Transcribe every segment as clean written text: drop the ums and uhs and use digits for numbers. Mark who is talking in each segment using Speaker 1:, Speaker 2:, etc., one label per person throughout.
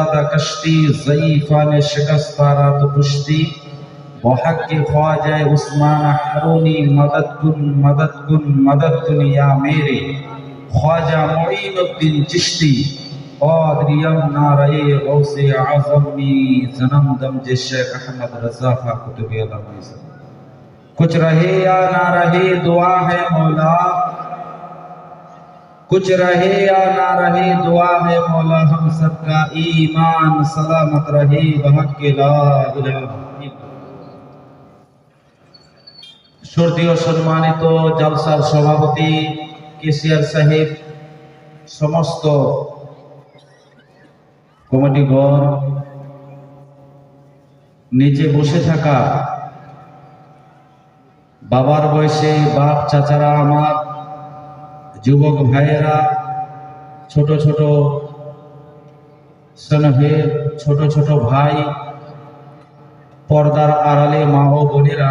Speaker 1: ज़ादा कश्ती ज़ईफ़ा ने शिकस्तारा तो पुश्ती बहक के ख्वाजा उस्मान हरूनी मदद कुन या मेरे ख्वाजा मुईनुद्दीन चिश्ती क़ादरियम नारे गौसे आज़मी जन्म दम जे शेख अहमद रज़ा ख़ा कुतुब अलमी। कुछ रहे या ना रहे दुआ है मौला, कुछ रहे या ना रहे दुआ है मौला, हम सबका ईमान सलामत रहे बहक के ला इलाहा इल्लल्लाह। श्रद्धेय सम्मानित जलसार सभापति केसिआर साहेब, समस्त कमिटीगण, नीचे बसे थाका बाबार बयसे बाप चाचारा, आमार যুবক ভাইয়েরা, ছোট ছোট স্নেহের ছোট ছোট ভাই, পর্দার আড়ালে মা ও বোনেরা,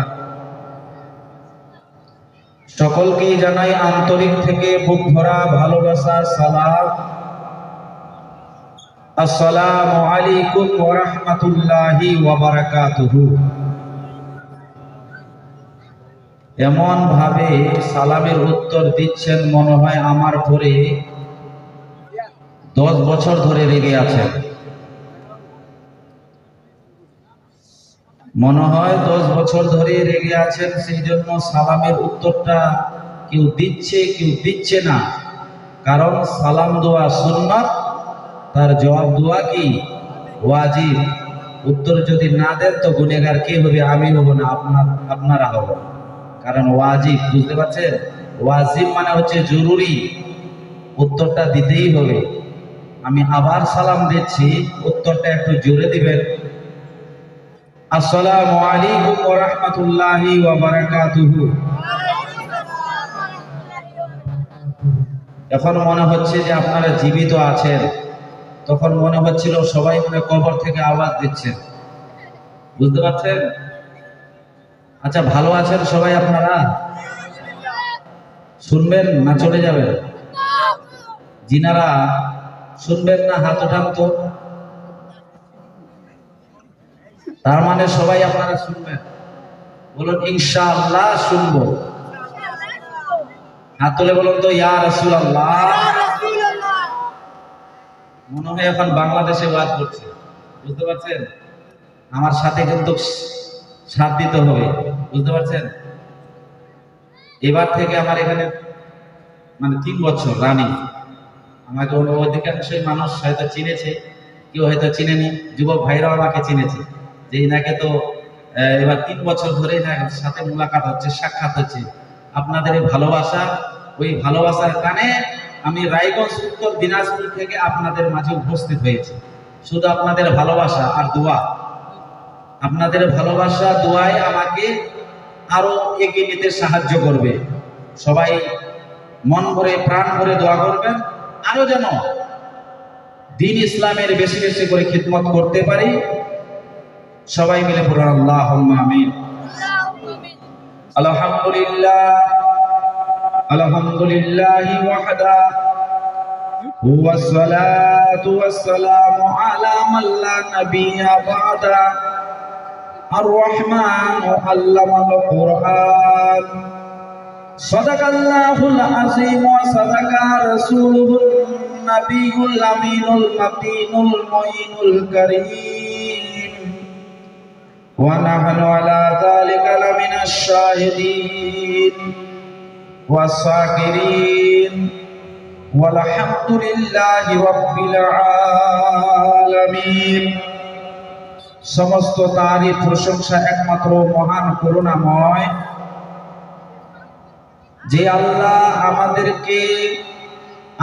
Speaker 1: সকলকেই জানাই আন্তরিক থেকে বুক ভরা ভালোবাসার সালাম। আসসালামু আলাইকুম ওয়া রাহমাতুল্লাহি ওয়া বারাকাতুহু। এমন ভাবে সালামের উত্তর দিচ্ছেন মনে হয় আমার পরে 10 বছর ধরে রেগে আছেন। মনে হয় 10 বছর ধরে রেগে আছেন, সেই জন্য সালামের উত্তরটা কেউ দিচ্ছে কেউ দিচ্ছে না। কারণ সালাম দোয়া সুন্নাত, তার জবাব দোয়া কি ওয়াজিব। উত্তর যদি না দেন তো গুনেহগার কে হবে? আমি হব না, আপনারা হবেন। কারণ ওয়াজিব, বুঝতে পারছেন? ওয়াজিব মানে হচ্ছে জরুরি, উত্তরটা দিতেই হবে। আমি আবার সালাম দিচ্ছি, উত্তরটা একটু জোরে দিবেন। আসসালামু আলাইকুম ওয়া রাহমাতুল্লাহি ওয়া বারাকাতুহু। এখন মনে হচ্ছে যে আপনারা জীবিত আছেন, তখন মনে হচ্ছিল সবাই মনে কবর থেকে আওয়াজ দিচ্ছেন, বুঝতে পারছেন? আচ্ছা, ভালো আছেন সবাই আপনারা? শুনবেন না চলে যাবেন? যিনারা শুনবেন না হাত উঠান তো। তার মানে সবাই আপনারা শুনবেন। বলুন ইনশাআল্লাহ শুনবো। হাত তুলে বলুন তো ইয়া রাসূলুল্লাহ। মনে হয় এখন বাংলাদেশে ওয়াজ করছে, বুঝতে পারছেন? আমার সাথে কিন্তু সাথ দিতে হবে, বুঝতে পারছেন? এবার থেকে আমার এখানে মানে 3 বছর রানিং। আমাকে অধিকাংশই মানুষ হয়তো চিনেছে, কেউ হয়তো চিনেনি, যুবক ভাইরাও আমাকে চিনেছে যে এনাকে তো এবার 3 বছর ধরে এনার সাথে মুলাকাত হচ্ছে, সাক্ষাৎ হচ্ছে। আপনাদের এই ভালোবাসা, ওই ভালোবাসার কারণে আমি রায়গঞ্জ উত্তর দিনাজপুর থেকে আপনাদের মাঝে উপস্থিত হয়েছি। শুধু আপনাদের ভালোবাসা আর দোয়া, আপনাদের ভালোবাসা দোয়ায় আমাকে আরো এগিয়ে নিতে সাহায্য করবে। সবাই মন ভরে প্রাণ ভরে দোয়া করবেন, আরো যেন দ্বীন ইসলামের বেশি বেশি করে খিদমত করতে পারি। সবাই মিলে পড়ুন আল্লাহুম্মা আমিন। আলহামদুলিল্লাহ আলহামদুলিল্লাহি ওয়াহদা ওয়াস সালাতু ওয়াস সালামু আলা মান লা নাবিয়্যা বা'দা। الرحمن علم القرآن صدق الله العظيم وصدق رسوله النبي الأمين المتين المعين الكريم ونحن على ذلك لمن الشاهدين والشاكرين والحمد لله رب العالمين। সমস্ত তারিফ প্রশংসা একমাত্র মহান করুণাময় যে আল্লাহ আমাদেরকে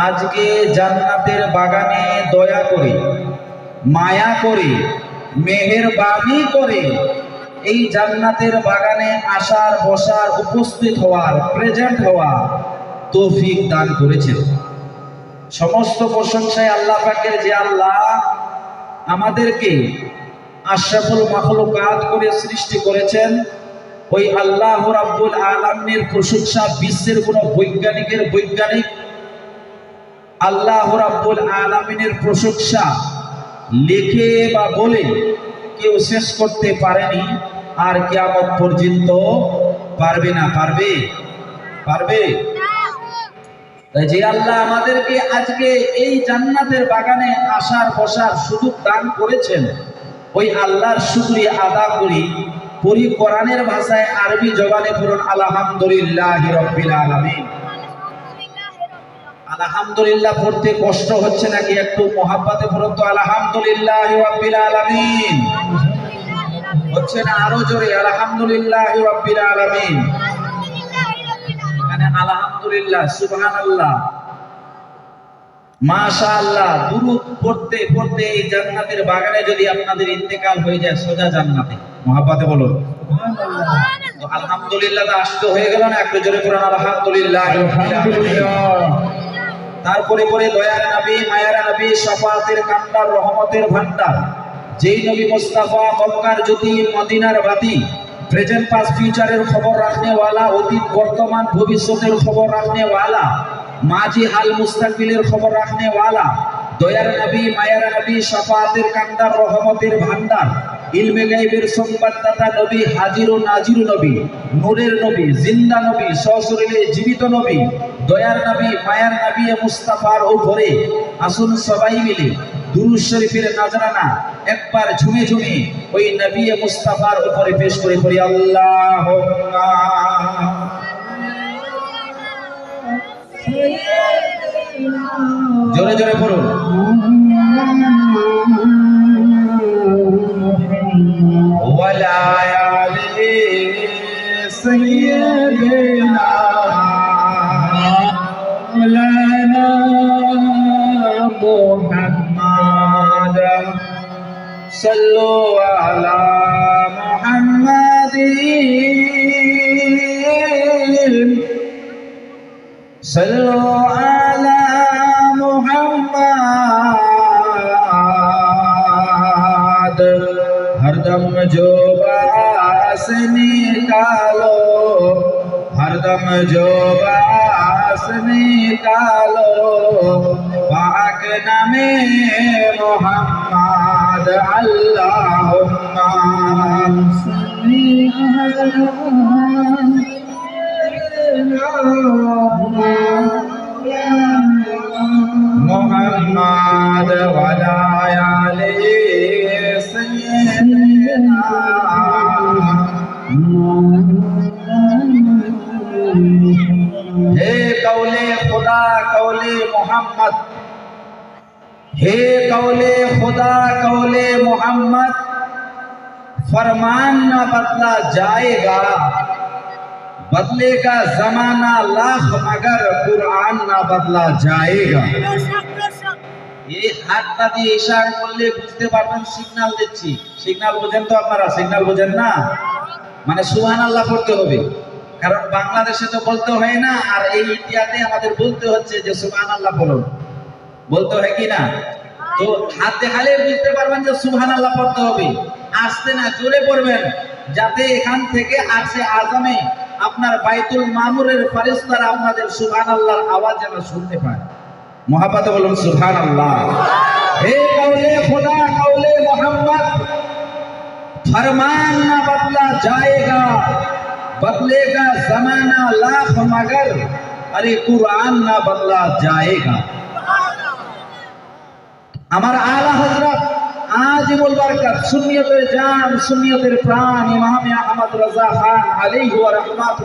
Speaker 1: আজকে জান্নাতের বাগানে দয়া করে, মায়া করে, মেহেরবানি করে এই জান্নাতের বাগানে আসার, বসার, উপস্থিত হওয়ার, প্রেজেন্ট হওয়ার তৌফিক দান করেছেন। সমস্ত প্রশংসায় আল্লাহ পাকের, যে আল্লাহ আমাদেরকে আশরাফুল মাখলুকাত করে সৃষ্টি করেছেন। ওই আল্লাহ রাব্বুল আলামিনের প্রশংসা বিশ্বের কোন বৈজ্ঞানিকের বৈজ্ঞানিক, আল্লাহ রাব্বুল আলামিনের প্রশংসা লিখে বা বলে কেউ শেষ করতে পারেনি, আর কিয়ামত পর্যন্ত পারবে না। পারবে? পারবে? যে আল্লাহ আমাদেরকে আজকে এই জান্নাতের বাগানে আসার বসার সুযোগ দান করেছেন, ওই আল্লাহর শুকরিয়া আদা করি। পরি কোরআনের ভাষায় আরবি জবানে পড়ুন আলহামদুলিল্লাহি রাব্বিল আলামিন। আলহামদুলিল্লাহ পড়তে কষ্ট হচ্ছে নাকি? একটু মহাব্বতে পড়ুন তো আলহামদুলিল্লাহি রাব্বিল আলামিন। হচ্ছে না? আরো জোরে আলহামদুলিল্লাহি রাব্বিল আলামিন। মানে আলহামদুলিল্লাহ, সুবহানাল্লাহ, মাশাআল্লাহ দুরূদ পড়তে পড়তে এই জান্নাতের বাগানে যদি আপনাদের ইন্তেকাল হয়ে যায় সোজা জান্নাতে। মহাব্বতে বলুন সুবহানাল্লাহ। তো আলহামদুলিল্লাহ আসতে হয়ে গেল না? একটু জোরে পড়ুন আলহামদুলিল্লাহ। তারপরে পরে দয়ার নবী, মায়ার নবী, শাফাতের কান্ডার, রহমতের ভান্ডার, যেই নবী মুস্তাফা মক্কার জ্যোতি, মদিনার বাতি, প্রেজেন্ট পাস ফিউচারের খবর রাখনে ওয়ালা, অতীত বর্তমান ভবিষ্যতের খবর রাখনে ওয়ালা, মাজি হাল মুস্তাকবিলের খবর রাখনে ওয়ালা, দয়ার নবী, মায়ার নবী, শাফাতের কান্ডার, রহমতের ভান্ডার, ইলমে গায়বের সংবাদদাতা নবী, হাজির ও নাজির নবী, নূরের নবী, জিন্দা নবী, সশরীরে জীবিত নবী, দয়ার নবী, মায়ার নবী মুস্তাফার উপরে আসুন সবাই মিলে দুরূদ শরীফের নাজরানা একবার ঝুমে ঝুমে ওই নবী মুস্তাফার উপরে পেশ করে পড়ি আল্লাহুম্মা জোরে জোরে পড়ুন ওয়ালা আলি সাইয়্যিদিনা মাওলানা মুহাম্মাদ সাল্লু আলা মুহাম্মাদিন সাল্লু আলা মুহাম্মাদ हरदम जो बास निकालो हरदम जो बास निकालो पाक नामे मोहम्मद अल्लाहुम्मा सल्ली मोहम्मद वाला आले हे कौले खुदा कौले मोहम्मद, हे कौले खुदा कौले मोहम्मद, फरमान ना बदला जाएगा, बदलेगा जमाना लाख मगर कुरान ना बदला जाएगा। এই হাতটা দিয়ে ইশারা করলে বুঝতে পারবেন সিগন্যাল দিচ্ছি। সিগন্যাল বোঝেন তো আপনারা? সিগন্যাল বোঝেন না? মানে সুবহানাল্লাহ পড়তে হবে, কারণ বাংলাদেশে তো বলতে হয় না, আর এই ইন্ডিয়াতে আমাদের বলতে হচ্ছে যে সুবহানাল্লাহ বলুন, বলতে হয় কি না? তো হাত দেখালে বুঝতে পারবেন যে সুবহানাল্লাহ পড়তে হবে। আস্তে না, জোরে পড়বেন, যাতে এখান থেকে আরশে আযমে আপনার বাইতুল মামুরের ফেরেশতারা আপনাদের সুবহানাল্লাহর আওয়াজ যেন শুনতে পায়। मोहब्बत बोलो सुभान अल्लाह। हे कौले खुदा कौले मोहम्मद, फरमान ना बदला जाएगा, बदलेगा जमाना लाख मगर अरे कुरान ना बदला जाएगा। हमारा आला हजरत आजिमुल बरकत सुन्नियतेर जान सुन्नियतेर प्राण इमाम अहमद रजा खान अलैहि व रहमत